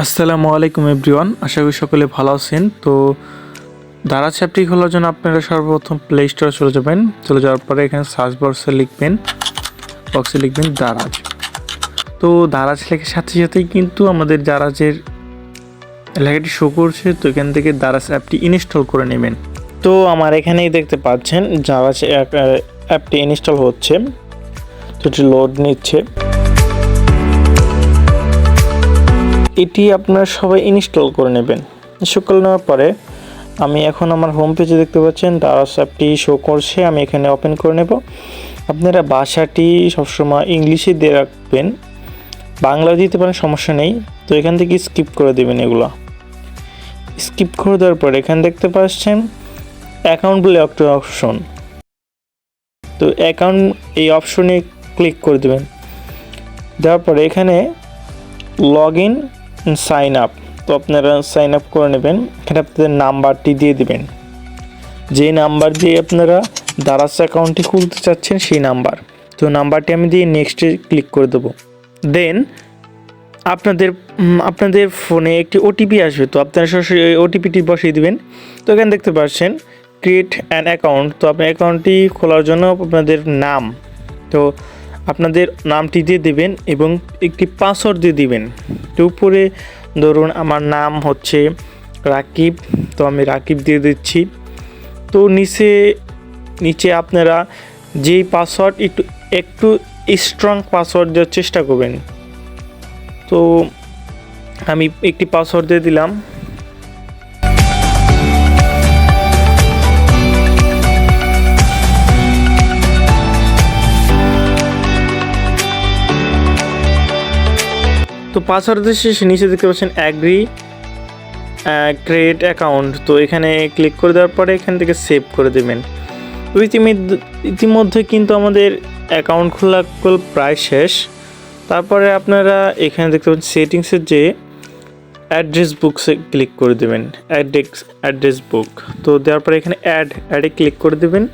আসসালামু আলাইকুম এভরিওয়ান, আশা করি সকলে ভালো আছেন। তো দারাজ অ্যাপটি খোলার জন্য আপনারা সর্বপ্রথম প্লে স্টোরে চলে যাবেন। চলে যাওয়ার পরে এখানে সার্চ বক্সে লিখবেন দারাজ। তো দারাজ লেখার সাথে সাথেই কিন্তু আমাদের দারাজের লেখাটি শো করছে। তো এখান থেকে দারাজ অ্যাপটি ইনস্টল করে নেবেন। তো আমার এখানেই দেখতে পাচ্ছেন দারাজ অ্যাপটি ইনস্টল হচ্ছে, তো এটি লোড নিচ্ছে। এটি আপনারা সবাই ইনস্টল করে নেবেন। ইনস্টল নেওয়ার পরে আমি এখন আমার হোম পেজে দেখতে পাচ্ছেন দারাজ অ্যাপটি শো করছে। আমি এখানে ওপেন করে নেব। আপনারা ভাষাটি সবসময় ইংলিশে দিয়ে রাখবেন, বাংলা দিতে পারেন, সমস্যা নেই। তো এখান থেকে স্কিপ করে দেবেন। এগুলো স্কিপ করে দেওয়ার পরে এখানে দেখতে পাচ্ছেন অ্যাকাউন্ট বলে একটা অপশন। তো অ্যাকাউন্ট এই অপশনে ক্লিক করে দেবেন। দেওয়ার পরে এখানে লগ ইন সাইন আপ, তো আপনারা সাইন আপ করে নেবেন। এখানে আপনাদের নাম্বারটি দিয়ে দিবেন, যে নাম্বার দিয়ে আপনারা দারাজ অ্যাকাউন্টটি খুলতে চাচ্ছেন সেই নাম্বার। তো নাম্বারটি আমি দিয়ে নেক্সটে ক্লিক করে দেবো। দেন আপনাদের ফোনে একটি ওটিপি আসবে, তো আপনারা সরাসরি ওই ওটিপিটি বসিয়ে দিবেন। তো এখানে দেখতে পাচ্ছেন ক্রিয়েট অ্যান অ্যাকাউন্ট। তো আপনার অ্যাকাউন্টটি খোলার জন্য আপনাদের নাম, তো আপনাদের নামটি দিয়ে দিবেন এবং একটি পাসওয়ার্ড দিয়ে দিবেন। তো উপরে ধরুন আমার নাম হচ্ছে রাকিব, তো আমি রাকিব দিয়ে দিচ্ছি। তো নিচে আপনারা যেই পাসওয়ার্ড একটু স্ট্রং পাসওয়ার্ড দেওয়ার চেষ্টা করবেন। তো আমি একটি পাসওয়ার্ড দিয়ে দিলাম। তো পাসওয়ার্ড শেষে নিচে দেখতে পাচ্ছেন অ্যাগ্রি ক্রিয়েট অ্যাকাউন্ট। তো এখানে ক্লিক করে দেওয়ার পরে এখান থেকে সেভ করে দেবেন। তো ইতিমধ্যে কিন্তু আমাদের অ্যাকাউন্ট খোলা প্রায় শেষ। তারপরে আপনারা এখানে দেখতে পাচ্ছেন সেটিংসের যে অ্যাড্রেস বুকসে ক্লিক করে দেবেন, অ্যাড্রেস বুক। তো দেওয়ার পরে এখানে অ্যাডে ক্লিক করে দেবেন।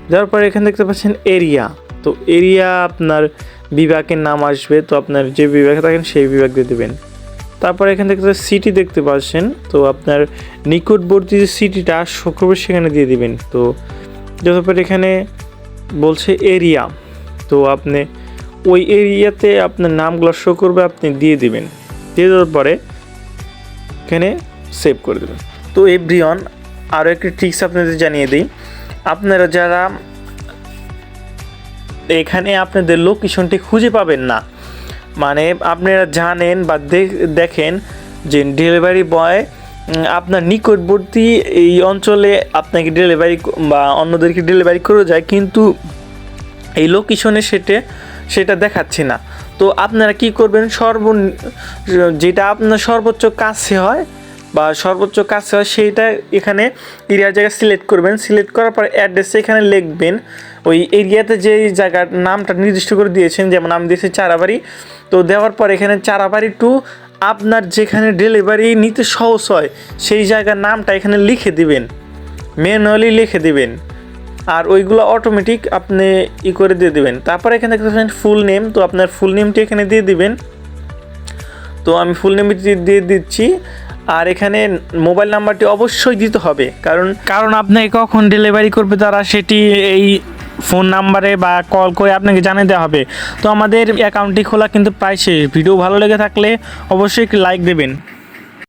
দেওয়ার পরে এখানে দেখতে পাচ্ছেন এরিয়া, তো এরিয়া আপনার বিভাগের নাম আসবে। তো আপনার যে বিভাগে থাকেন সেই বিভাগ দিয়ে দেবেন। তারপরে এখান থেকে সিটি দেখতে পাচ্ছেন, তো আপনার নিকটবর্তী যে সিটিটা শো করবে সেখানে দিয়ে দিবেন। তো যতপর এখানে বলছে এরিয়া, তো আপনি ওই এরিয়াতে আপনার নামগুলো শো করবে, আপনি দিয়ে দিবেন। দিয়ে দেওয়ার পরে এখানে সেভ করে দেবেন। তো এভরিওয়ান, আরও একটি ট্রিক্স আপনাদের জানিয়ে দিই। আপনারা যারা এখানে আপনাদের লোকেশনটি খুঁজে পাবেন না, মানে আপনারা জানেন বা দেখেন যে ডেলিভারি বয় আপনার নিকটবর্তী এই অঞ্চলে আপনাকে ডেলিভারি বা অন্যদেরকে ডেলিভারি করে যায়, কিন্তু এই লোকেশনে সেটা দেখাচ্ছে না। তো আপনারা কি করবেন, যেটা আপনার সর্বোচ্চ কাছে হয় সেইটা এখানে এরিয়ার জায়গায় সিলেক্ট করবেন। সিলেক্ট করার পর অ্যাড্রেসে এখানে লিখবেন ওই এরিয়াতে যেই জায়গার নামটা নির্দিষ্ট করে দিয়েছেন, যেমন আমি দিয়েছি চারাবাড়ি। তো দেওয়ার পর এখানে চারাবাড়ি টু আপনার যেখানে ডেলিভারি নিতে সহজ হয় সেই জায়গার নামটা এখানে লিখে দিবেন, ম্যানুয়ালি লিখে দিবেন। আর ওইগুলো অটোমেটিক আপনি করে দিয়ে দিবেন। তারপরে এখানে দেখতে পাচ্ছেন ফুল নেম, তো আপনার ফুল নেমটি এখানে দিয়ে দিবেন। তো আমি ফুল নেমটি দিয়ে দিচ্ছি। আর এখানে মোবাইল নাম্বারটি অবশ্যই দিতে হবে, কারণ আপনাকে কখন ডেলিভারি করবে তারা সেটি এই ফোন নাম্বারে বা কল করে আপনাকে জানিয়ে দেওয়া হবে। তো আমাদের অ্যাকাউন্টটি খোলা কিন্তু প্রায় শেষ। ভিডিও ভালো লেগে থাকলে অবশ্যই লাইক দেবেন।